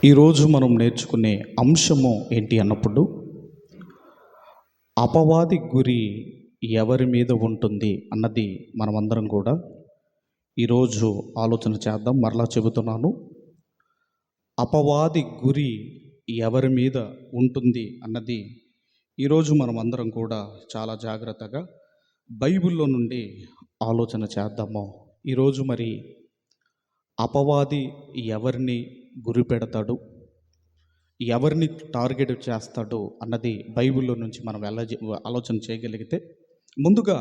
ఈరోజు మనం నేర్చుకునే అంశము ఏంటి అన్నప్పుడు, అపవాది గురి ఎవరి మీద ఉంటుంది అన్నది మనమందరం కూడా ఈరోజు ఆలోచన చేద్దాం. మరలా చెబుతున్నాను, అపవాది గురి ఎవరి మీద ఉంటుంది అన్నది ఈరోజు మనమందరం కూడా చాలా జాగ్రత్తగా బైబిల్లో నుండి ఆలోచన చేద్దాము. ఈరోజు మరి అపవాది ఎవరిని గురి పెడతాడు, ఎవరిని టార్గెట్ చేస్తాడు అన్నది బైబిల్లో నుంచి మనం ఆలోచన చేయగలిగితే, ముందుగా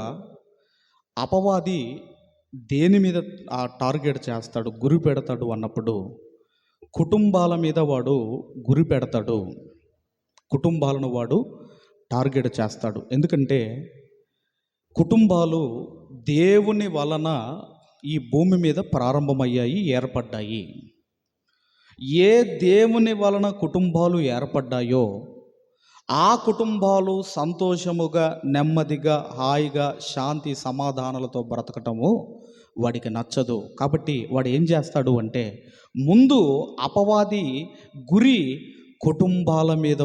అపవాది దేని మీద టార్గెట్ చేస్తాడు, గురి పెడతాడు అన్నప్పుడు కుటుంబాల మీద వాడు గురి పెడతాడు. కుటుంబాలను వాడు టార్గెట్ చేస్తాడు. ఎందుకంటే కుటుంబాలు దేవుని వలన ఈ భూమి మీద ప్రారంభమయ్యాయి, ఏర్పడ్డాయి. ఏ దేవుని వలన కుటుంబాలు ఏర్పడ్డాయో ఆ కుటుంబాలు సంతోషముగా, నెమ్మదిగా, హాయిగా, శాంతి సమాధానాలతో బ్రతకటము వాడికి నచ్చదు. కాబట్టి వాడు ఏం చేస్తాడు అంటే, ముందు అపవాది గురి కుటుంబాల మీద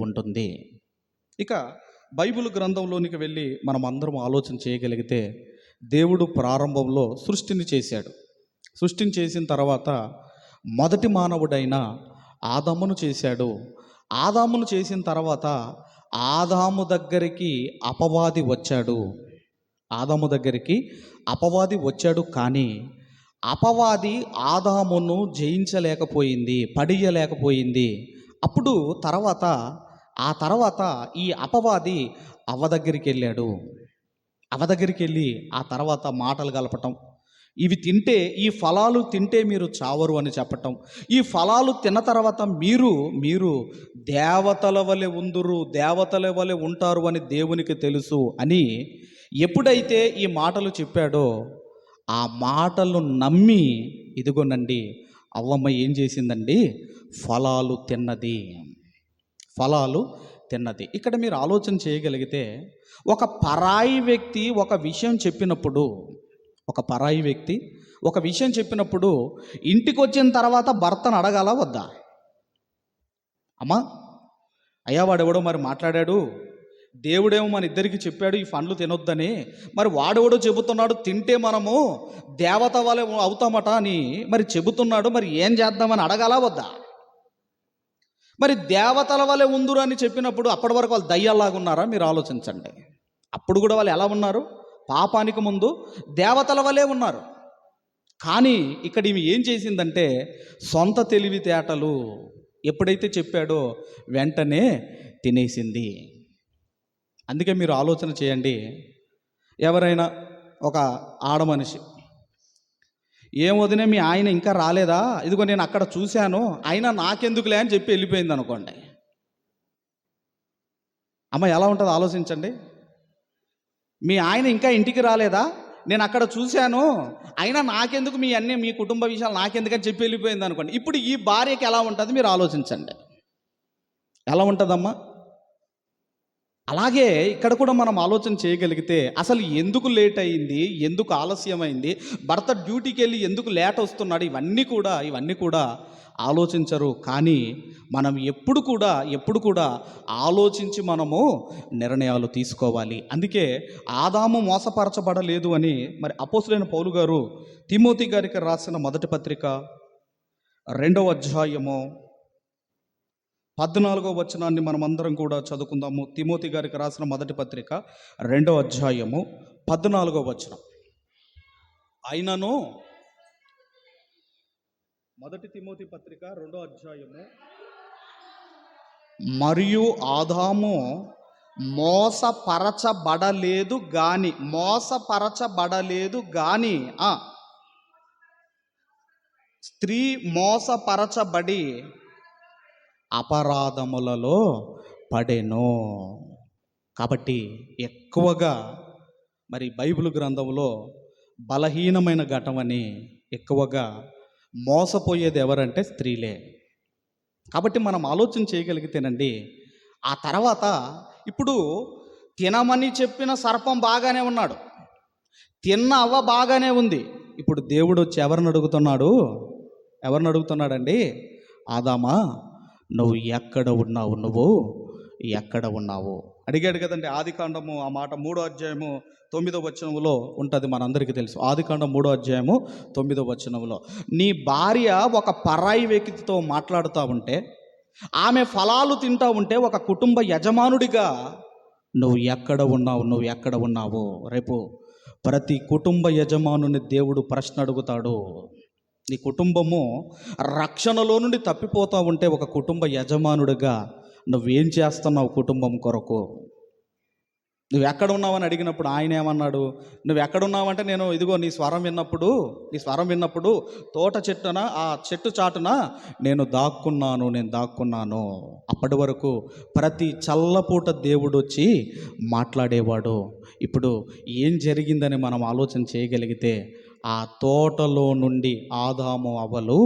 ఉంటుంది. ఇక బైబిల్ గ్రంథంలోనికి వెళ్ళి మనం అందరం ఆలోచన చేయగలిగితే, దేవుడు ప్రారంభంలో సృష్టిని చేశాడు. సృష్టిని చేసిన తర్వాత మొదటి మానవుడైన ఆదామును చేశాడు. ఆదామును చేసిన తర్వాత ఆదాము దగ్గరికి అపవాది వచ్చాడు. కానీ అపవాది ఆదామును జయించలేకపోయింది, పడియలేకపోయింది. అప్పుడు ఆ తర్వాత ఈ అపవాది అవ్వ దగ్గరికి వెళ్ళి ఆ తర్వాత మాటలు కలపటం, ఇవి తింటే, ఈ ఫలాలు తింటే మీరు చావరు అని చెప్పటం, ఈ ఫలాలు తిన్న తర్వాత మీరు దేవతల వలె ఉంటారు అని దేవునికి తెలుసు అని ఎప్పుడైతే ఈ మాటలు చెప్పాడో, ఆ మాటలు నమ్మి ఇదిగోనండి అవ్వమ్మ ఏం చేసిందండి, ఫలాలు తిన్నది. ఇక్కడ మీరు ఆలోచన చేయగలిగితే, ఒక పరాయి వ్యక్తి ఒక విషయం చెప్పినప్పుడు ఇంటికి వచ్చిన తర్వాత భర్తను అడగాల వద్దా? అమ్మా, అయ్యా వాడెవడో మరి మాట్లాడాడు, దేవుడేమో మన ఇద్దరికి చెప్పాడు ఈ పండ్లు తినొద్దని, మరి వాడెవడో చెబుతున్నాడు తింటే మనము దేవత వలె అవుతామట అని మరి చెబుతున్నాడు, మరి ఏం చేద్దామని అడగాల వద్దా? మరి దేవతల వలె ఉందురు అని చెప్పినప్పుడు అప్పటి వరకు వాళ్ళు దయ్యాల్లాగా ఉన్నారా? మీరు ఆలోచించండి. అప్పుడు కూడా వాళ్ళు ఎలా ఉన్నారు? పాపానికి ముందు దేవతల వలె ఉన్నారు. కానీ ఇక్కడ ఈమె ఏం చేసిందంటే, సొంత తెలివితేటలు ఎప్పుడైతే చెప్పాడో వెంటనే తినేసింది. అందుకే మీరు ఆలోచన చేయండి, ఎవరైనా ఒక ఆడమనిషి, ఏం వదినే మీ ఆయన ఇంకా రాలేదా, ఇదిగో నేను అక్కడ చూశాను, అయినా నాకెందుకులే అని చెప్పి వెళ్ళిపోయింది అనుకోండి. అమ్మ ఎలా ఉంటుందో ఆలోచించండి. మీ ఆయన ఇంకా ఇంటికి రాలేదా, నేను అక్కడ చూశాను, అయినా నాకెందుకు, మీ కుటుంబ విషయాలు నాకెందుకని చెప్పి వెళ్ళిపోయింది అనుకోండి. ఇప్పుడు ఈ భార్యకి ఎలా ఉంటుంది మీరు ఆలోచించండి, ఎలా ఉంటుందమ్మా? అలాగే ఇక్కడ కూడా మనం ఆలోచన చేయగలిగితే, అసలు ఎందుకు లేట్ అయింది, ఎందుకు ఆలస్యమైంది, భర్త డ్యూటీకి వెళ్ళి ఎందుకు లేట్ వస్తున్నాడు, ఇవన్నీ కూడా ఆలోచించరు. కానీ మనం ఎప్పుడు కూడా ఆలోచించి మనము నిర్ణయాలు తీసుకోవాలి. అందుకే ఆదాము మోసపరచబడలేదు అని మరి అపోస్తలుడైన పౌలు గారు తిమోతి గారికి రాసిన మొదటి పత్రిక 2వ అధ్యాయము 14వ వచనాన్ని మనం అందరం కూడా చదువుకుందాము. తిమోతి గారికి రాసిన మొదటి పత్రిక 2వ అధ్యాయము 14వ వచనం. అయినను మొదటి తిమోతి పత్రిక 2వ అధ్యాయము, మరియు ఆదాము మోసపరచబడలేదు గాని స్త్రీ మోసపరచబడి అపరాధములలో పడెను. కాబట్టి ఎక్కువగా మరి బైబిల్ గ్రంథంలో బలహీనమైన ఘటమని ఎక్కువగా మోసపోయేది ఎవరంటే స్త్రీలే. కాబట్టి మనం ఆలోచన చేయగలిగితేనండి, ఆ తర్వాత ఇప్పుడు తినమని చెప్పిన సర్పం బాగానే ఉన్నాడు, తిన్న అవ్వ బాగానే ఉంది. ఇప్పుడు దేవుడు వచ్చి ఎవరిని అడుగుతున్నాడు? ఎవరిని అడుగుతున్నాడండి? ఆదామా, నువ్వు ఎక్కడ ఉన్నావు, నువ్వు ఎక్కడ ఉన్నావు అడిగాడు కదండి. ఆదికాండము ఆ మాట 3వ అధ్యాయము 9వ వచనములో ఉంటుంది, మనందరికీ తెలుసు. ఆదికాండం 3వ అధ్యాయము 9వ వచనములో, నీ భార్య ఒక పరాయి వ్యక్తితో మాట్లాడుతూ ఉంటే, ఆమె ఫలాలు తింటూ ఉంటే, ఒక కుటుంబ యజమానుడిగా నువ్వు ఎక్కడ ఉన్నావు, నువ్వు ఎక్కడ ఉన్నావు? రేపు ప్రతి కుటుంబ యజమానుని దేవుడు ప్రశ్న అడుగుతాడు. నీ కుటుంబము రక్షణలో నుండి తప్పిపోతూ ఉంటే, ఒక కుటుంబ యజమానుడిగా నువ్వేం చేస్తున్నావు కుటుంబం కొరకు? నువ్వు ఎక్కడ ఉన్నావని అడిగినప్పుడు ఆయన ఏమన్నాడు? నువ్వు ఎక్కడున్నావంటే, నేను ఇదిగో నీ స్వరం విన్నప్పుడు తోట చెట్టున, ఆ చెట్టు చాటున నేను దాక్కున్నాను. అప్పటి వరకు ప్రతి చల్లపూట దేవుడు వచ్చి మాట్లాడేవాడు. ఇప్పుడు ఏం జరిగిందని మనం ఆలోచన చేయగలిగితే, ఆ తోటలో నుండి ఆదాము అవ్వలు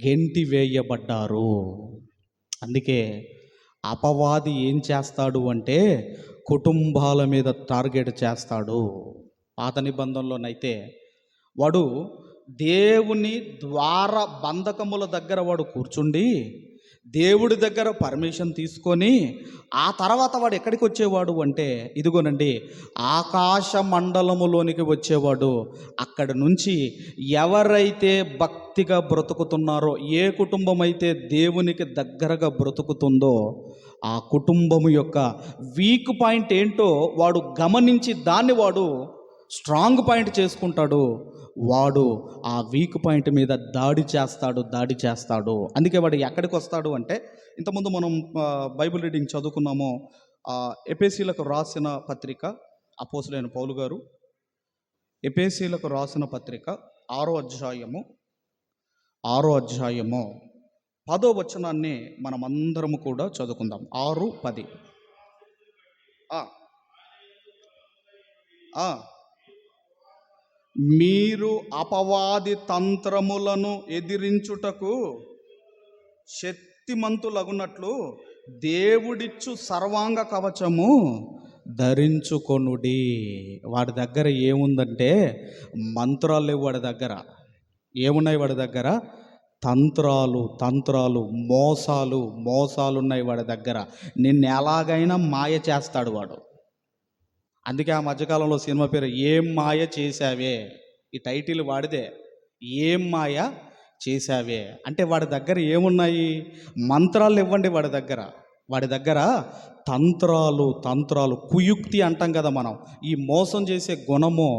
గెంటి వేయబడ్డారు. అందుకే అపవాది ఏం చేస్తాడు అంటే, కుటుంబాల మీద టార్గెట్ చేస్తాడు. పాత నిబంధనలోనైతే వాడు దేవుని ద్వార బంధకముల దగ్గర వాడు కూర్చుండి, దేవుడి దగ్గర పర్మిషన్ తీసుకొని, ఆ తర్వాత వాడు ఎక్కడికి వచ్చేవాడు అంటే, ఇదిగోనండి, ఆకాశ మండలములోనికి వచ్చేవాడు. అక్కడి నుంచి ఎవరైతే భక్తిగా బ్రతుకుతున్నారో, ఏ కుటుంబం అయితే దేవునికి దగ్గరగా బ్రతుకుతుందో, ఆ కుటుంబము యొక్క వీక్ పాయింట్ ఏంటో వాడు గమనించి దాన్ని వాడు స్ట్రాంగ్ పాయింట్ చేసుకుంటాడు. వాడు ఆ వీక్ పాయింట్ మీద దాడి చేస్తాడు. అందుకే వాడు ఎక్కడికి వస్తాడు అంటే, ఇంతకుముందు మనం బైబిల్ రీడింగ్ చదువుకున్నాము. ఎఫెసీయులకు రాసిన పత్రిక, అపోస్తలుడైన పౌలు గారు ఎఫెసీయులకు రాసిన పత్రిక 6వ అధ్యాయము 10వ వచనాన్ని మనమందరము కూడా చదువుకుందాం. 6:10. మీరు అపవాది తంత్రములను ఎదిరించుటకు శక్తిమంతులగునట్లు దేవుడిచ్చు సర్వాంగ కవచము ధరించుకొనుడి. వాడి దగ్గర ఏముందంటే, మంత్రాలు లేవు. వాడి దగ్గర ఏమున్నాయి? వాడి దగ్గర తంత్రాలు, మోసాలు ఉన్నాయి వాడి దగ్గర. నిన్ను ఎలాగైనా మాయ చేస్తాడు వాడు. అందుకే ఆ మధ్యకాలంలో సినిమా పేరు ఏం మాయ చేశావే, ఈ టైటిల్ వాడిదే. ఏం మాయ చేశావే అంటే, వాడి దగ్గర ఏమున్నాయి? మంత్రాలు ఇవ్వండి. వాడి దగ్గర తంత్రాలు, కుయుక్తి అంటాం కదా మనం, ఈ మోసం చేసే గుణము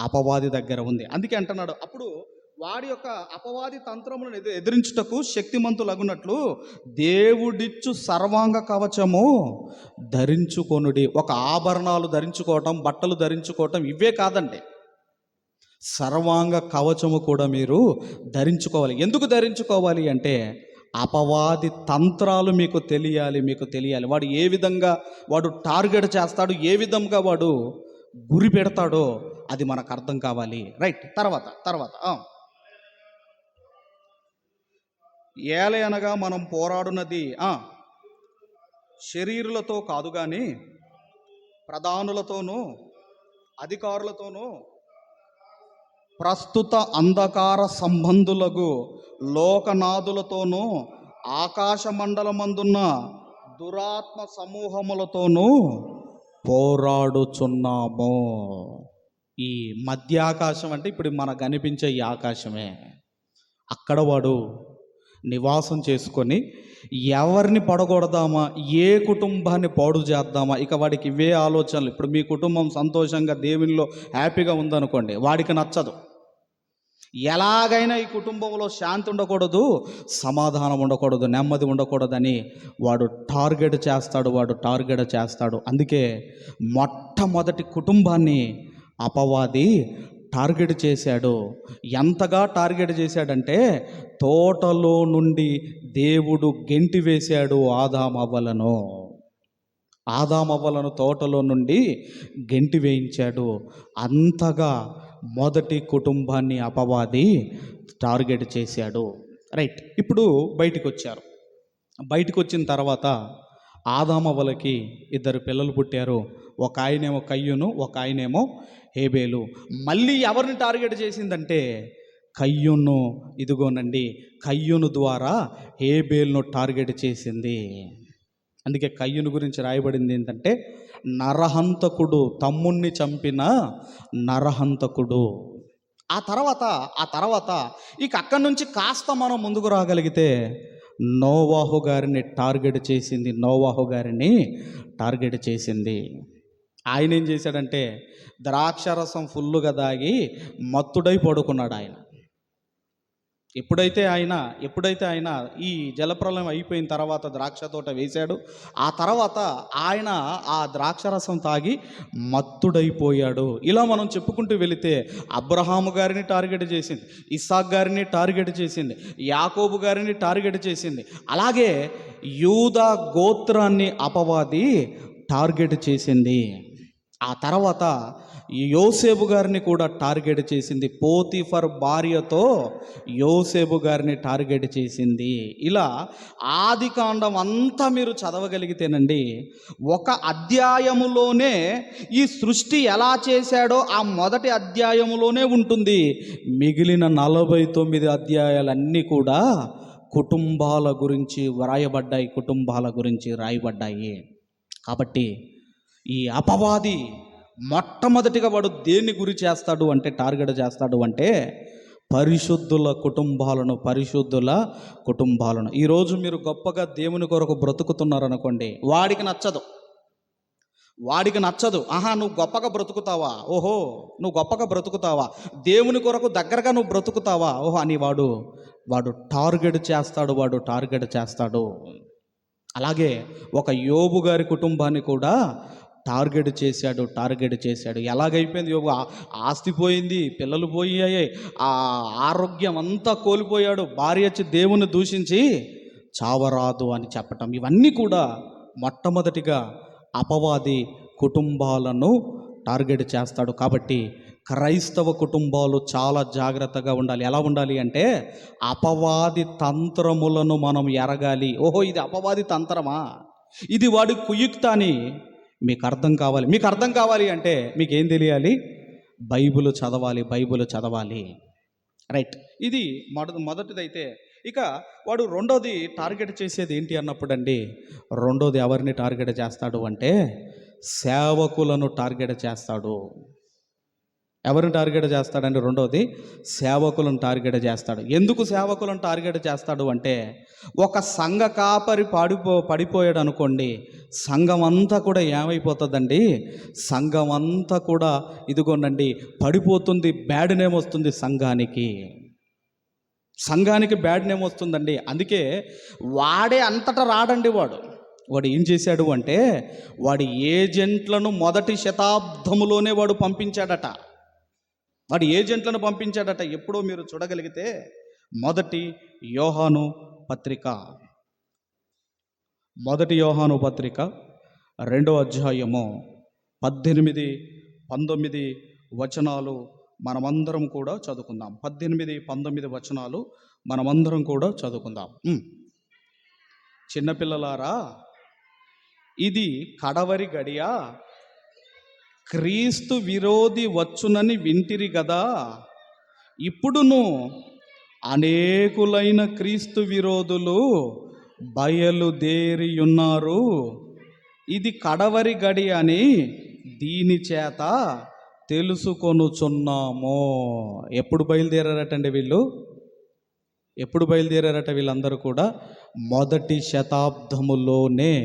అపవాది దగ్గర ఉంది. అందుకే అంటున్నాడు, అప్పుడు వాడి యొక్క అపవాది తంత్రములను ఎదిరించుటకు శక్తిమంతులగునట్లు దేవుడిచ్చు సర్వాంగ కవచము ధరించుకొనుడి. ఒక ఆభరణాలు ధరించుకోవటం, బట్టలు ధరించుకోవటం ఇవే కాదండి, సర్వాంగ కవచము కూడా మీరు ధరించుకోవాలి. ఎందుకు ధరించుకోవాలి అంటే, అపవాది తంత్రాలు మీకు తెలియాలి. వాడు ఏ విధంగా వాడు టార్గెట్ చేస్తాడు, ఏ విధంగా వాడు గురి పెడతాడో అది మనకు అర్థం కావాలి. రైట్. తర్వాత ఏలయనగా మనం పోరాడునది శరీరులతో కాదు కానీ ప్రధానులతోనూ అధికారులతోనూ ప్రస్తుత అంధకార సంబంధులకు లోకనాథులతోనూ ఆకాశ మండలమందున్న దురాత్మ సమూహములతోనూ పోరాడుచున్నాము. ఈ మధ్య ఆకాశం అంటే ఇప్పుడు మనకు కనిపించే ఈ ఆకాశమే. అక్కడ వాడు నివాసం చేసుకొని ఎవరిని పడగొడదామా, ఏ కుటుంబాన్ని పాడు చేద్దామా, ఇక వాడికి ఇవే ఆలోచనలు. ఇప్పుడు మీ కుటుంబం సంతోషంగా దేవునిలో హ్యాపీగా ఉందనుకోండి, వాడికి నచ్చదు. ఎలాగైనా ఈ కుటుంబంలో శాంతి ఉండకూడదు, సమాధానం ఉండకూడదు, నెమ్మది ఉండకూడదని వాడు టార్గెట్ చేస్తాడు. అందుకే మొట్టమొదటి కుటుంబాన్ని అపవాది టార్గెట్ చేశాడు. ఎంతగా టార్గెట్ చేశాడంటే, తోటలో నుండి దేవుడు గెంటి వేశాడు ఆదామవ్వలను తోటలో నుండి గెంటి వేయించాడు. అంతగా మొదటి కుటుంబాన్ని అపవాది టార్గెట్ చేశాడు. రైట్. ఇప్పుడు బయటికి వచ్చిన తర్వాత ఆదామవ్వలకి 2 పిల్లలు పుట్టారు. ఒక ఆయనేమో కయ్యూను, ఒక ఆయనేమో హేబేలు. మళ్ళీ ఎవరిని టార్గెట్ చేసిందంటే, కయ్యూను, ఇదిగోనండి కయ్యూను ద్వారా హేబేలును టార్గెట్ చేసింది. అందుకే కయ్యూను గురించి రాయబడింది ఏంటంటే నరహంతకుడు, తమ్ముణ్ణి చంపిన నరహంతకుడు. ఆ తర్వాత ఇక అక్కడి నుంచి కాస్త మనం ముందుకు రాగలిగితే నోవాహు గారిని టార్గెట్ చేసింది. నోవాహు గారిని టార్గెట్ చేసింది. ఆయన ఏం చేశాడంటే ద్రాక్షరసం ఫుల్లుగా దాగి మత్తుడై పడుకున్నాడు ఆయన. ఎప్పుడైతే ఆయన ఈ జలప్రలయం అయిపోయిన తర్వాత ద్రాక్ష తోట వేశాడు, ఆ తర్వాత ఆయన ఆ ద్రాక్షరసం తాగి మత్తుడైపోయాడు. ఇలా మనం చెప్పుకుంటూ వెళితే అబ్రహాము గారిని టార్గెట్ చేసింది, ఇస్సాక్ గారిని టార్గెట్ చేసింది, యాకోబు గారిని టార్గెట్ చేసింది. అలాగే యూదా గోత్రాన్ని అపవాది టార్గెట్ చేసింది. ఆ తర్వాత యోసేపు గారిని కూడా టార్గెట్ చేసింది. పోతిఫర్ భార్యతో యోసేపు గారిని టార్గెట్ చేసింది. ఇలా ఆదికాండం అంతా మీరు చదవగలిగితేనండి ఒక అధ్యాయములోనే ఈ సృష్టి ఎలా చేశాడో ఆ మొదటి అధ్యాయములోనే ఉంటుంది. మిగిలిన 49 అధ్యాయాలన్నీ కూడా కుటుంబాల గురించి వ్రాయబడ్డాయి, కుటుంబాల గురించి రాయబడ్డాయి. కాబట్టి ఈ అపవాది మొట్టమొదటిగా వాడు దేన్ని గురి చేస్తాడు అంటే టార్గెట్ చేస్తాడు అంటే పరిశుద్ధుల కుటుంబాలను. ఈరోజు మీరు గొప్పగా దేవుని కొరకు బ్రతుకుతున్నారనుకోండి, వాడికి నచ్చదు. ఆహా, నువ్వు గొప్పగా బ్రతుకుతావా, ఓహో నువ్వు గొప్పగా బ్రతుకుతావా, దేవుని కొరకు దగ్గరగా నువ్వు బ్రతుకుతావా, ఓహో అని వాడు టార్గెట్ చేస్తాడు. అలాగే ఒక యోబు గారి కుటుంబాన్ని కూడా టార్గెట్ చేశాడు. ఎలాగైపోయింది యోబు? ఆస్తి పోయింది, పిల్లలు పోయాయి, ఆ ఆరోగ్యం అంతా కోల్పోయాడు, భార్య వచ్చి దేవుని దూషించి చావరాదు అని చెప్పటం. ఇవన్నీ కూడా మొట్టమొదటిగా అపవాది కుటుంబాలను టార్గెట్ చేస్తాడు. కాబట్టి క్రైస్తవ కుటుంబాలు చాలా జాగ్రత్తగా ఉండాలి. ఎలా ఉండాలి అంటే అపవాది తంత్రములను మనం ఎరగాలి. ఓహో, ఇది అపవాది తంత్రమా, ఇది వాడి కుయుక్త అని మీకు అర్థం కావాలి అంటే మీకు ఏం తెలియాలి? బైబిల్ చదవాలి. రైట్, ఇది మొదటిదైతే. ఇక వాడు రెండోది టార్గెట్ చేసేది ఏంటి అన్నప్పుడు అండి, రెండోది ఎవరిని టార్గెట్ చేస్తాడు అంటే సేవకులను టార్గెట్ చేస్తాడు. ఎవరిని టార్గెట్ చేస్తాడంటే రెండోది సేవకులను టార్గెట్ చేస్తాడు. ఎందుకు సేవకులను టార్గెట్ చేస్తాడు అంటే ఒక సంఘ కాపరి పడిపోయాడు అనుకోండి, సంఘం అంతా కూడా ఏమైపోతుందండి, సంఘం అంతా కూడా ఇదిగోనండి పడిపోతుంది, బ్యాడ్ నేమ్ వస్తుంది సంఘానికి బ్యాడ్ నేమ్ వస్తుందండి. అందుకే వాడే అంతటా రాడండి. వాడు ఏం చేశాడు అంటే వాడి ఏజెంట్లను మొదటి శతాబ్దములోనే వాడు పంపించాడట. ఎప్పుడో మీరు చూడగలిగితే మొదటి యోహాను పత్రిక 2వ అధ్యాయము 18, 19 వచనాలు మనమందరం కూడా చదువుకుందాం. 18, 19 వచనాలు మనమందరం కూడా చదువుకుందాం. చిన్నపిల్లలారా, ఇది కడవరి గడియ, క్రీస్తు విరోధి వచ్చునని వింటిరి గదా. ఇప్పుడును అనేకులైన క్రీస్తు విరోధులు బయలుదేరియున్నారు. ఇది కడవరి గడి అని దీని చేత తెలుసుకొనుచున్నాము. ఎప్పుడు బయలుదేరారటండి వీళ్ళందరూ కూడా మొదటి శతాబ్దములోనే.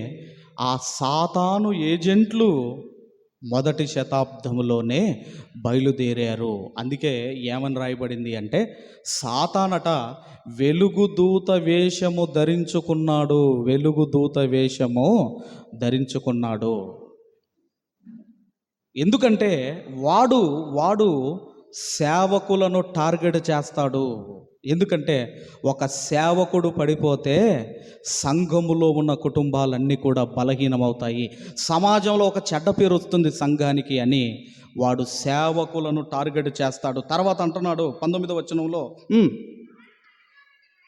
ఆ సాతాను ఏజెంట్లు మొదటి శతాబ్దములోనే బయలుదేరారు. అందుకే ఏమని రాయబడింది అంటే సాతానట వెలుగుదూత వేషము ధరించుకున్నాడు. ఎందుకంటే వాడు సేవకులను టార్గెట్ చేస్తాడు. ఎందుకంటే ఒక సేవకుడు పడిపోతే సంఘములో ఉన్న కుటుంబాలన్నీ కూడా బలహీనమవుతాయి, సమాజంలో ఒక చెడ్డ పేరు వస్తుంది సంఘానికి అని వాడు సేవకులను టార్గెట్ చేస్తాడు. తర్వాత అంటున్నాడు 19వ వచనంలో,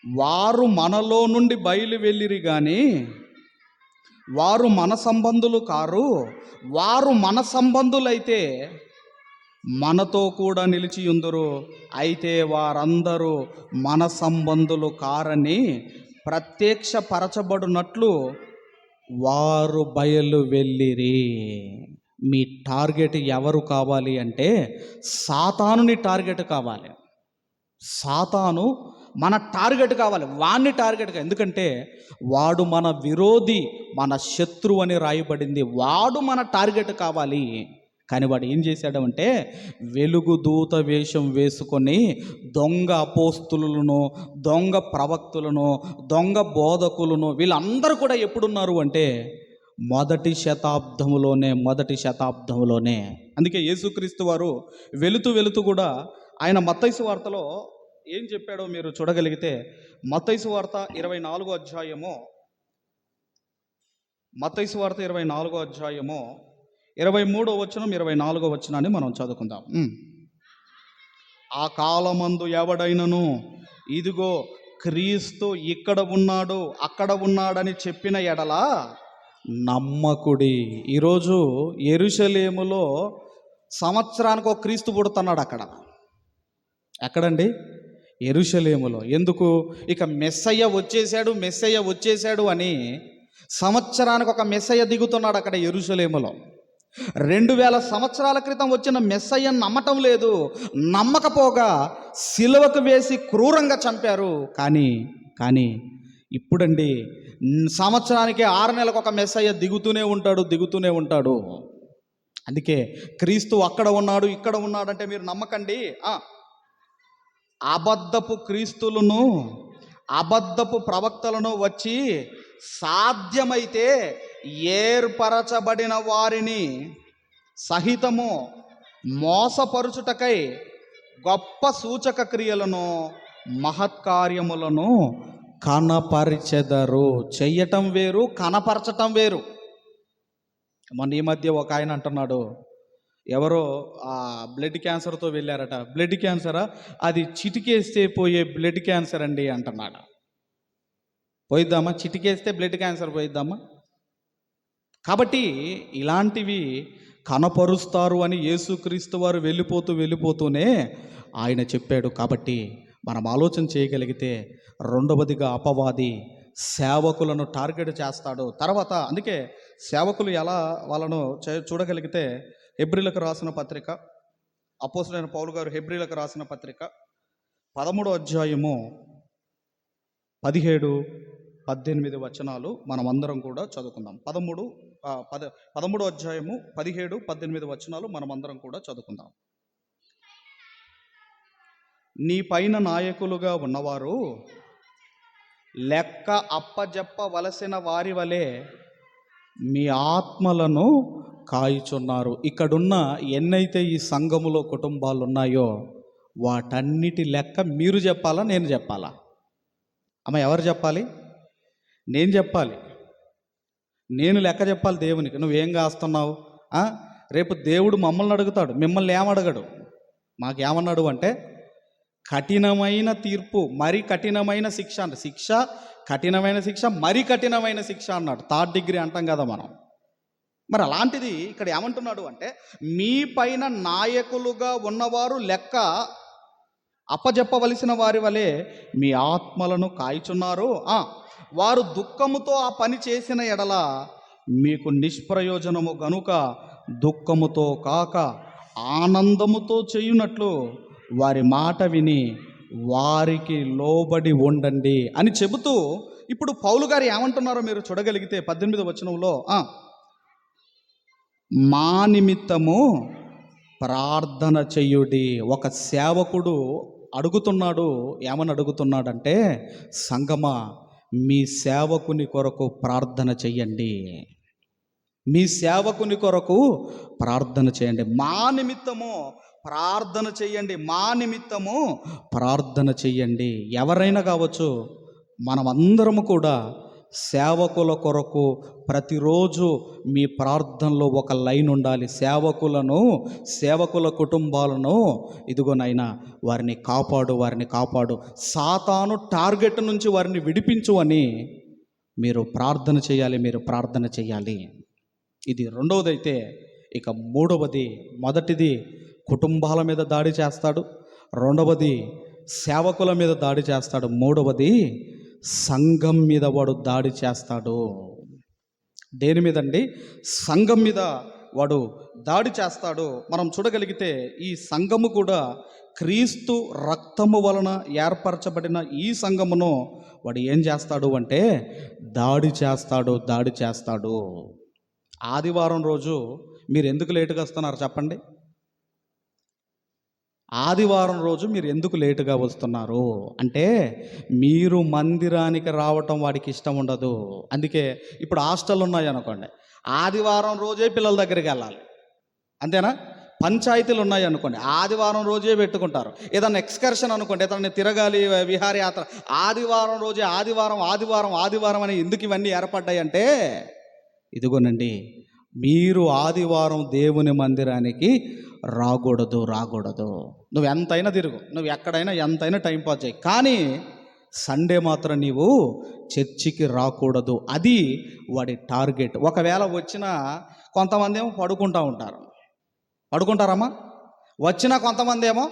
వారు మనలో నుండి బయలు వెళ్ళిరి కానీ వారు మన సంబంధులు కారు. వారు మన సంబంధులైతే మనతో కూడా నిలిచియుందురు, అయితే వారందరూ మన సంబంధులు కారని ప్రత్యక్షపరచబడినట్లు వారు బయలు వెళ్ళిరి. మీ టార్గెట్ ఎవరు కావాలి అంటే సాతానుని టార్గెట్ కావాలి. సాతాను మన టార్గెట్ కావాలి, వాణ్ణి టార్గెట్గా. ఎందుకంటే వాడు మన విరోధి, మన శత్రువు అని రాయబడింది. వాడు మన టార్గెట్ కావాలి. కానీ వాడు ఏం చేశాడు అంటే వెలుగు దూత వేషం వేసుకొని దొంగ అపోస్తులను, దొంగ ప్రవక్తులను, దొంగ బోధకులను వీళ్ళందరూ కూడా ఎప్పుడున్నారు అంటే మొదటి శతాబ్దంలోనే. అందుకే యేసుక్రీస్తు వారు వెళుతూ కూడా ఆయన మత్తయి సువార్తలో ఏం చెప్పాడో మీరు చూడగలిగితే, మత్తయి సువార్త 24వ అధ్యాయము, మత్తయి సువార్త 24వ అధ్యాయము 23వ వచనం 24వ వచనాన్ని మనం చదువుకుందాం. ఆ కాలమందు ఎవడైనను ఇదిగో క్రీస్తు ఇక్కడ ఉన్నాడు, అక్కడ ఉన్నాడని చెప్పిన ఎడల నమ్మకుడి. ఈరోజు యెరూషలేములో సంవత్సరానికి ఒక క్రీస్తు పుడుతున్నాడు. ఎక్కడండి? యెరూషలేములో. ఎందుకు? ఇక మెస్సయ్య వచ్చేసాడు అని సంవత్సరానికి ఒక మెస్సయ్య దిగుతున్నాడు అక్కడ యెరూషలేములో. 2000 సంవత్సరాల క్రితం వచ్చిన మెస్సయ్యను నమ్మటం లేదు. నమ్మకపోగా సిలువకు వేసి క్రూరంగా చంపారు. కానీ ఇప్పుడండి సంవత్సరానికి 6 నెలలకు ఒక మెస్సయ్య దిగుతూనే ఉంటాడు. అందుకే క్రీస్తు అక్కడ ఉన్నాడు, ఇక్కడ ఉన్నాడంటే మీరు నమ్మకండి. అబద్ధపు క్రీస్తులను, అబద్ధపు ప్రవక్తలను వచ్చి సాధ్యమైతే ఏర్పరచబడిన వారిని సహితము మోసపరుచుటకై గొప్ప సూచక క్రియలను, మహత్కార్యములను కనపరిచెదరు. చెయ్యటం వేరు, కనపరచటం వేరు. మొన్న ఈ మధ్య ఒక ఆయన అంటున్నాడు, ఎవరో బ్లడ్ క్యాన్సర్తో వెళ్ళారట. బ్లడ్ క్యాన్సరా? అది చిటికేస్తే పోయే బ్లడ్ క్యాన్సర్ అండి అంటున్నాడు. పోయిద్దామా? చిటికేస్తే బ్లడ్ క్యాన్సర్ పోయిద్దామా? కాబట్టి ఇలాంటివి కనపరుస్తారు అని యేసుక్రీస్తు వారు వెళ్ళిపోతూనే ఆయన చెప్పాడు. కాబట్టి మనం ఆలోచన చేయగలిగితే రెండవదిగా అపవాది సేవకులను టార్గెట్ చేస్తాడు. తర్వాత అందుకే సేవకులు ఎలా వాళ్ళను చూడగలిగితే హెబ్రీలకు రాసిన పత్రిక, అపోస్తలుడైన పౌలు గారు హెబ్రీలకు రాసిన పత్రిక 13వ అధ్యాయము 17-18 వచనాలు మనం అందరం కూడా చదువుకుందాం. 13వ అధ్యాయము 17-18 వచనాలు మనం అందరం కూడా చదువుకుందాం. నీ పైన నాయకులుగా ఉన్నవారు లెక్క అప్పజెప్పవలసిన వారి వలె మీ ఆత్మలను కాయుచున్నారు. ఇక్కడున్న ఎన్నైతే ఈ సంఘములో కుటుంబాలు ఉన్నాయో వాటన్నిటి లెక్క మీరు చెప్పాలా, నేను చెప్పాలా? అమ్మ, ఎవరు చెప్పాలి? నేను చెప్పాలి. నేను లెక్క చెప్పాలి దేవునికి. నువ్వేం కాస్తున్నావు? రేపు దేవుడు మమ్మల్ని అడుగుతాడు, మిమ్మల్ని ఏమడగడు. మాకేమన్నాడు అంటే కఠినమైన తీర్పు, మరీ కఠినమైన శిక్ష అంట. కఠినమైన శిక్ష, మరీ కఠినమైన శిక్ష అన్నాడు. 3rd డిగ్రీ అంటాం కదా మనం. మరి అలాంటిది ఇక్కడ ఏమంటున్నాడు అంటే మీ పైన నాయకులుగా ఉన్నవారు లెక్క అప్పజెప్పవలసిన వారి వలె మీ ఆత్మలను కాయుచున్నారు. వారు దుఃఖముతో ఆ పని చేసిన ఎడల మీకు నిష్ప్రయోజనము గనుక దుఃఖముతో కాక ఆనందముతో చేయునట్లు వారి మాట విని వారికి లోబడి ఉండండి అని చెబుతూ ఇప్పుడు పౌలు గారు ఏమంటున్నారో మీరు చూడగలిగితే 18వ వచనంలో మా నిమిత్తము ప్రార్థన చెయ్యుడి. ఒక సేవకుడు అడుగుతున్నాడు. ఏమని అడుగుతున్నాడంటే, సంగమా మీ సేవకుని కొరకు ప్రార్థన చెయ్యండి, మీ సేవకుని కొరకు ప్రార్థన చేయండి. మా నిమిత్తము ప్రార్థన చెయ్యండి, మా నిమిత్తము ప్రార్థన చెయ్యండి. ఎవరైనా కావచ్చు, మనమందరము కూడా సేవకుల కొరకు ప్రతిరోజు మీ ప్రార్థనలో ఒక లైన్ ఉండాలి. సేవకుల కుటుంబాలను ఇదిగోనైనా వారిని కాపాడు, సాతాను టార్గెట్ నుంచి వారిని విడిపించు అని మీరు ప్రార్థన చేయాలి. ఇది రెండవదైతే, ఇక మూడవది, మొదటిది కుటుంబాల మీద దాడి చేస్తాడు, రెండవది సేవకుల మీద దాడి చేస్తాడు, మూడవది సంఘం మీద వాడు దాడి చేస్తాడు. దేని మీద అండి? సంఘం మీద వాడు దాడి చేస్తాడు. మనం చూడగలిగితే ఈ సంఘము కూడా క్రీస్తు రక్తము వలన ఏర్పరచబడిన ఈ సంఘమును వాడు ఏం చేస్తాడు అంటే దాడి చేస్తాడు. ఆదివారం రోజు మీరు ఎందుకు లేటుగా వస్తున్నారు చెప్పండి? ఆదివారం రోజు మీరు ఎందుకు లేటుగా వస్తున్నారు అంటే మీరు మందిరానికి రావటం వాడికి ఇష్టం ఉండదు. అందుకే ఇప్పుడు హాస్టల్ ఉన్నాయి అనుకోండి, ఆదివారం రోజే పిల్లల దగ్గరికి వెళ్ళాలి, అంతేనా? పంచాయతీలు ఉన్నాయి అనుకోండి, ఆదివారం రోజే పెట్టుకుంటారు. ఏదన్నా ఎక్స్కర్షన్ అనుకోండి, ఏదన్నా తిరగాలి, విహారయాత్ర, ఆదివారం రోజే, ఆదివారం అని ఎందుకు ఇవన్నీ ఏర్పడ్డాయి అంటే ఇదిగోనండి, మీరు ఆదివారం దేవుని మందిరానికి రాకూడదు. నువ్వు ఎంతైనా తిరుగు, నువ్వు ఎక్కడైనా ఎంతైనా టైం పాస్ చేయి, కానీ సండే మాత్రం నీవు చర్చికి రాకూడదు. అది వాడి టార్గెట్. ఒకవేళ వచ్చినా కొంతమంది ఏమో పడుకుంటారమ్మా, వచ్చినా కొంతమంది ఏమో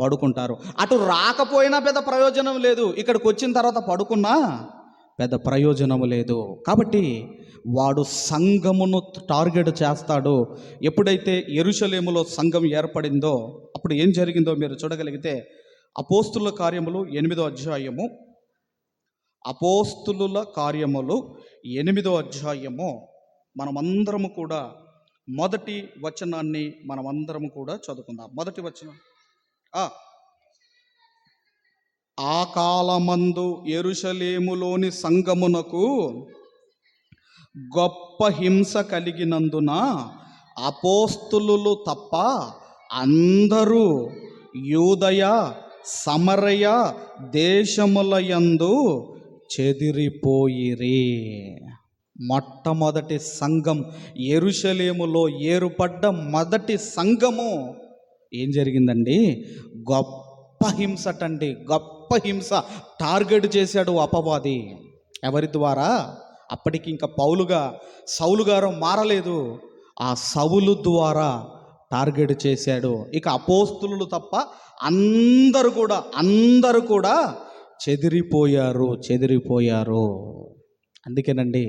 పడుకుంటారు. అటు రాకపోయినా పెద్ద ప్రయోజనం లేదు, ఇక్కడికి వచ్చిన తర్వాత పడుకున్నా పెద్ద ప్రయోజనం లేదు. కాబట్టి వాడు సంఘమును టార్గెట్ చేస్తాడు. ఎప్పుడైతే యెరూషలేములో సంఘం ఏర్పడిందో అప్పుడు ఏం జరిగిందో మీరు చూడగలిగితే అపోస్తుల కార్యములు 8వ అధ్యాయము, అపోస్తులుల కార్యములు 8వ అధ్యాయము మనమందరము కూడా మొదటి వచనాన్ని మనమందరము కూడా చదువుకుందాం. మొదటి వచనం, ఆ కాలమందు యెరూషలేములోని సంఘమునకు గొప్ప హింస కలిగినందున అపోస్తులు తప్ప అందరూ యూదయ సమరయ దేశములయందు చెదిరిపోయిరి. మొట్టమొదటి సంఘం, యెరూషలేములో ఏర్పడ్డ మొదటి సంఘము ఏం జరిగిందండి? గొప్ప హింస టార్గెట్ చేశాడు అపవాది. ఎవరి ద్వారా? అప్పటికి ఇంకా సౌలు గారు మారలేదు, ఆ సౌలు ద్వారా టార్గెట్ చేశాడు. ఇక అపోస్తులు తప్ప అందరూ కూడా చెదిరిపోయారు. అందుకేనండి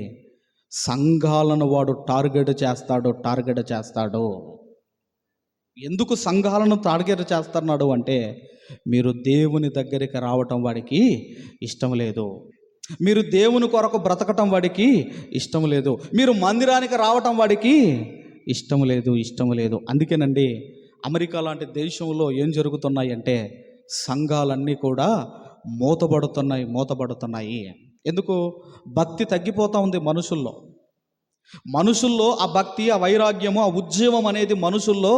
సంఘాలను వాడు టార్గెట్ చేస్తాడు. ఎందుకు సంఘాలను టార్గెట్ చేస్తున్నాడు అంటే మీరు దేవుని దగ్గరికి రావటం వాడికి ఇష్టం లేదు, మీరు దేవుని కొరకు బ్రతకటం వాడికి ఇష్టం లేదు, మీరు మందిరానికి రావటం వాడికి ఇష్టం లేదు. అందుకేనండి అమెరికా లాంటి దేశంలో ఏం జరుగుతున్నాయి అంటే సంఘాలన్నీ కూడా మూతబడుతున్నాయి. ఎందుకు? భక్తి తగ్గిపోతూ ఉంది మనుషుల్లో ఆ భక్తి, ఆ వైరాగ్యము, ఆ ఉద్యమం అనేది మనుషుల్లో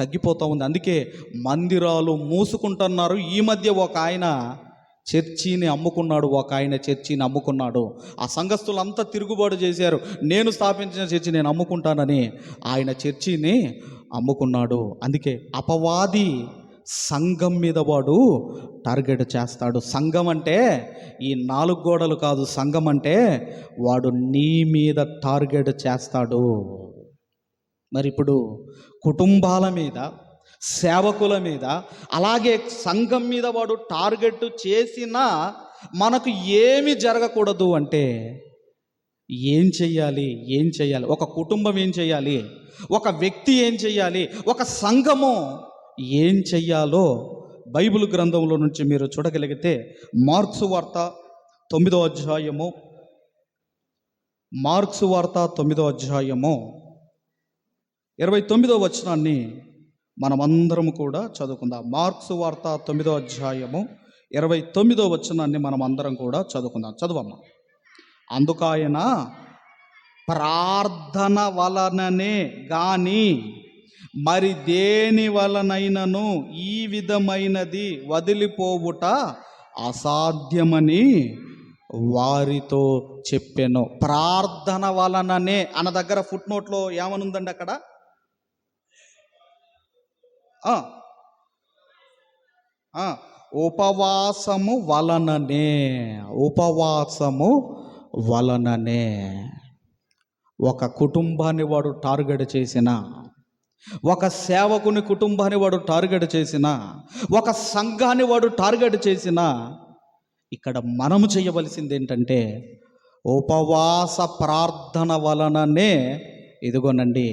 తగ్గిపోతూ ఉంది. అందుకే మందిరాలు మూసుకుంటున్నారు. ఈ మధ్య ఒక ఆయన చర్చిని అమ్ముకున్నాడు. ఆ సంఘస్థులంతా తిరుగుబాటు చేశారు. నేను స్థాపించిన చర్చి నేను అమ్ముకుంటానని ఆయన చర్చిని అమ్ముకున్నాడు. అందుకే అపవాది సంఘం మీద వాడు టార్గెట్ చేస్తాడు. సంఘం అంటే ఈ 4 గోడలు కాదు, సంఘం అంటే వాడు నీ మీద టార్గెట్ చేస్తాడు. మరి ఇప్పుడు కుటుంబాల మీద, సేవకుల మీద, అలాగే సంఘం మీద వాడు టార్గెట్ చేసినా మనకు ఏమి జరగకూడదు అంటే ఏం చెయ్యాలి? ఒక కుటుంబం ఏం చెయ్యాలి? ఒక వ్యక్తి ఏం చెయ్యాలి? ఒక సంఘము ఏం చెయ్యాలో బైబిల్ గ్రంథంలో నుంచి మీరు చూడగలిగితే మార్క్సు వార్త 9వ అధ్యాయము 29వ వచనాన్ని మనమందరం కూడా చదువుకుందాం. మార్క్సు వార్త 9వ అధ్యాయము 29వ వచనాన్ని మనమందరం కూడా చదువుకుందాం. చదువమ్మ. అందుకాయన ప్రార్థన వలననే గాని మరి దేని వలనైనను ఈ విధమైనది వదిలిపోవుట అసాధ్యమని వారితో చెప్పెను. ప్రార్థన వలననే అన్న దగ్గర ఫుట్ నోట్లో ఏమనుందండి? అక్కడ ఉపవాసము వలననే ఒక కుటుంబాన్ని వాడు టార్గెట్ చేసిన, ఒక సేవకుని కుటుంబాన్ని వాడు టార్గెట్ చేసినా, ఒక సంఘాన్ని వాడు టార్గెట్ చేసినా, ఇక్కడ మనము చేయవలసింది ఏంటంటే ఉపవాస ప్రార్థన వలననే ఇదిగోనండి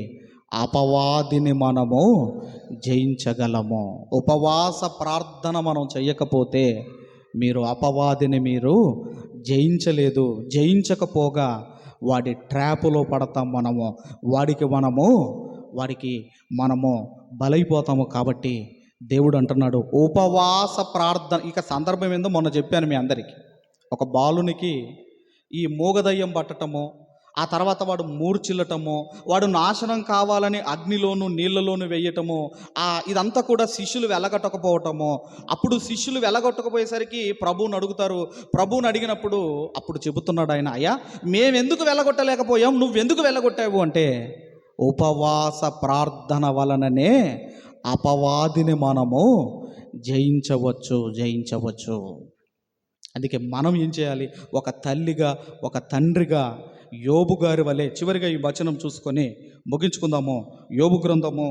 అపవాదిని మనము జయించగలము. ఉపవాస ప్రార్థన మనం చేయకపోతే మీరు అపవాదిని మీరు జయించలేదు. జయించకపోగా వాడి ట్రాపులో పడతాం మనము, వాడికి మనము బలైపోతాము. కాబట్టి దేవుడు అంటున్నాడు ఉపవాస ప్రార్థన. ఇక సందర్భం ఏందో మొన్న చెప్పాను మీ అందరికీ. ఒక బాలునికి ఈ మూగదయ్యం పట్టటము, ఆ తర్వాత వాడు మూర్చిల్లటము, వాడు నాశనం కావాలని అగ్నిలోను నీళ్ళలోను వేయటము, ఇదంతా కూడా శిష్యులు వెళ్ళగొట్టకపోవటము. అప్పుడు శిష్యులు వెళ్ళగొట్టకపోయేసరికి ప్రభువుని అడుగుతారు. ప్రభువుని అడిగినప్పుడు అప్పుడు చెబుతున్నాడు ఆయన, అయ్యా మేమెందుకు వెళ్ళగొట్టలేకపోయాం, నువ్వెందుకు వెళ్ళగొట్టావు అంటే ఉపవాస ప్రార్థన వలననే అపవాదిని మనము జయించవచ్చు. అందుకే మనం ఏం చేయాలి? ఒక తల్లిగా, ఒక తండ్రిగా యోబు గారి వలె. చివరిగా ఈ వచనం చూసుకొని ముగించుకుందాము. యోబు గ్రంథము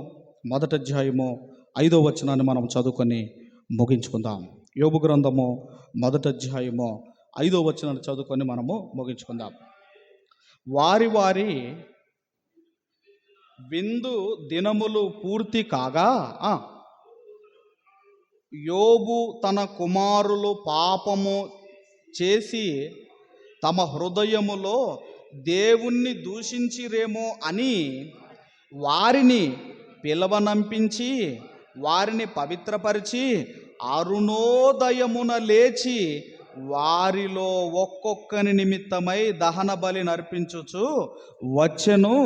1వ అధ్యాయము 5వ వచనాన్ని మనం చదువుకొని ముగించుకుందాం. యోబు గ్రంథము 1వ అధ్యాయము 5వ వచనాన్ని చదువుకొని మనము ముగించుకుందాం. వారి విందు దినములు పూర్తి కాగా యోబు తన కుమారులు పాపము చేసి తమ హృదయములో దేవుణ్ణి దూషించిరేమో అని వారిని పిలవనంపించి వారిని పవిత్రపరిచి అరుణోదయమున లేచి వారిలో ఒక్కొక్కని నిమిత్తమై దహన బలి నర్పించుచు వచ్చెను.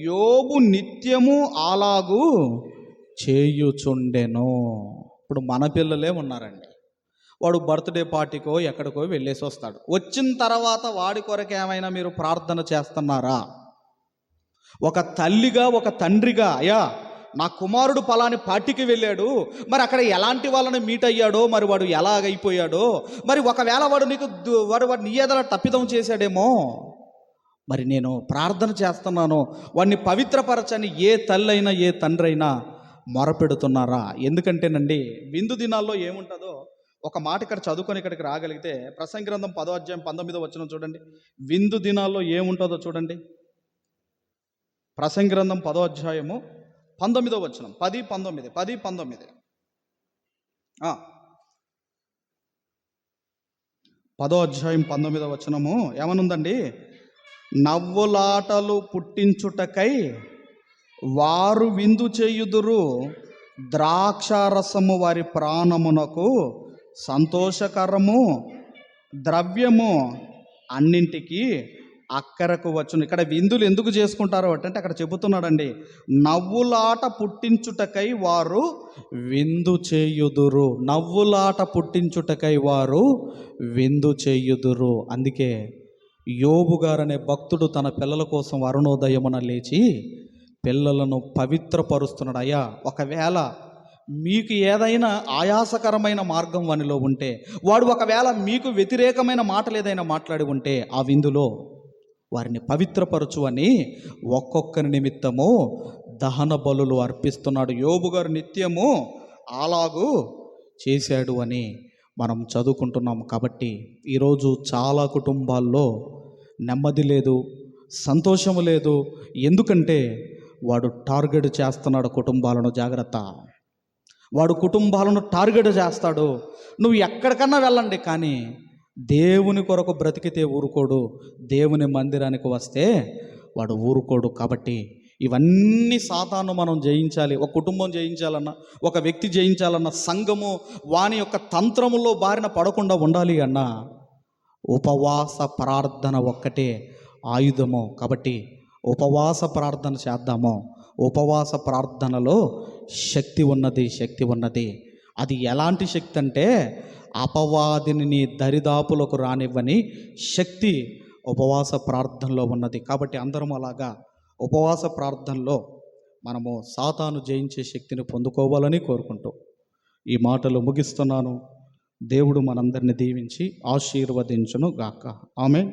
యోబు నిత్యము అలాగూ చేయుచుండెను. ఇప్పుడు మన పిల్లలే ఉన్నారండి. వాడు బర్త్డే పార్టీకో ఎక్కడికో వెళ్ళేసి వస్తాడు. వచ్చిన తర్వాత వాడి కొరకు ఏమైనా మీరు ప్రార్థన చేస్తున్నారా? ఒక తల్లిగా, ఒక తండ్రిగా, అయ్యా నా కుమారుడు పలాని పార్టీకి వెళ్ళాడు, మరి అక్కడ ఎలాంటి వాళ్ళని మీట్ అయ్యాడో, మరి వాడు ఎలాగైపోయాడో, మరి ఒకవేళ వాడు నీ ఎదల తప్పిదం చేశాడేమో, మరి నేను ప్రార్థన చేస్తున్నాను, వాడిని పవిత్రపరచని ఏ తల్లైనా ఏ తండ్రి అయినా మొరపెడుతున్నారా? ఎందుకంటేనండి విందు దినాల్లో ఏముంటుందో ఒక మాట ఇక్కడ చదువుకొని ఇక్కడికి రాగలిగితే ప్రసంగి గ్రంథం 10వ అధ్యాయం 19వ వచనం చూడండి. విందు దినాల్లో ఏముంటుందో చూడండి. ప్రసంగి గ్రంథం 10వ అధ్యాయము 19వ వచనం. 10-19 10వ అధ్యాయం 19వ వచనము ఏమనుందండి? నవ్వులాటలు పుట్టించుటకై వారు విందు చేయుదురు, ద్రాక్షారసము వారి ప్రాణమునకు సంతోషకరము, ద్రవ్యము అన్నింటికి అక్కరకు వచ్చును. ఇక్కడ విందులు ఎందుకు చేసుకుంటారో అంటే అక్కడ చెబుతున్నాడండి, నవ్వులాట పుట్టించుటకై వారు విందు చేయుదురు. నవ్వులాట పుట్టించుటకై వారు విందు చేయుదురు. అందుకే యోబు గారనే భక్తుడు తన పిల్లల కోసం అరుణోదయమున లేచి పిల్లలను పవిత్రపరుస్తున్నాడు. అయ్యా ఒకవేళ మీకు ఏదైనా ఆయాసకరమైన మార్గం వానిలో ఉంటే, వాడు ఒకవేళ మీకు వ్యతిరేకమైన మాటలు ఏదైనా మాట్లాడి ఉంటే ఆ విందులో వారిని పవిత్రపరచు అని ఒక్కొక్కరి నిమిత్తము దహన బలులు అర్పిస్తున్నాడు. యోబు గారు నిత్యము అలాగూ చేశాడు అని మనం చదువుకుంటున్నాము. కాబట్టి ఈరోజు చాలా కుటుంబాల్లో నెమ్మది లేదు, సంతోషము లేదు. ఎందుకంటే వాడు టార్గెట్ చేస్తున్నాడు కుటుంబాలను. జాగ్రత్త, వాడు కుటుంబాలను టార్గెట్ చేస్తాడు. నువ్వు ఎక్కడికన్నా వెళ్ళండి, కానీ దేవుని కొరకు బ్రతికితే ఊరుకోడు, దేవుని మందిరానికి వస్తే వాడు ఊరుకోడు. కాబట్టి ఇవన్నీ సాతాను మనం జయించాలి. ఒక కుటుంబం జయించాలన్నా, ఒక వ్యక్తి జయించాలన్నా, సంఘము వాని యొక్క తంత్రములో బారిన పడకుండా ఉండాలి అన్నా ఉపవాస ప్రార్థన ఒక్కటే ఆయుధము. కాబట్టి ఉపవాస ప్రార్థన చేద్దాము. ఉపవాస ప్రార్థనలో శక్తి ఉన్నది. అది ఎలాంటి శక్తి అంటే అపవాదిని నీ దరిదాపులకు రానివ్వని శక్తి ఉపవాస ప్రార్థనలో ఉన్నది. కాబట్టి అందరం అలాగా ఉపవాస ప్రార్థనలో మనము సాతాను జయించే శక్తిని పొందుకోవాలని కోరుకుంటూ ఈ మాటలు ముగిస్తున్నాను. దేవుడు మనందరిని దీవించి ఆశీర్వదించును గాక. ఆమేన్.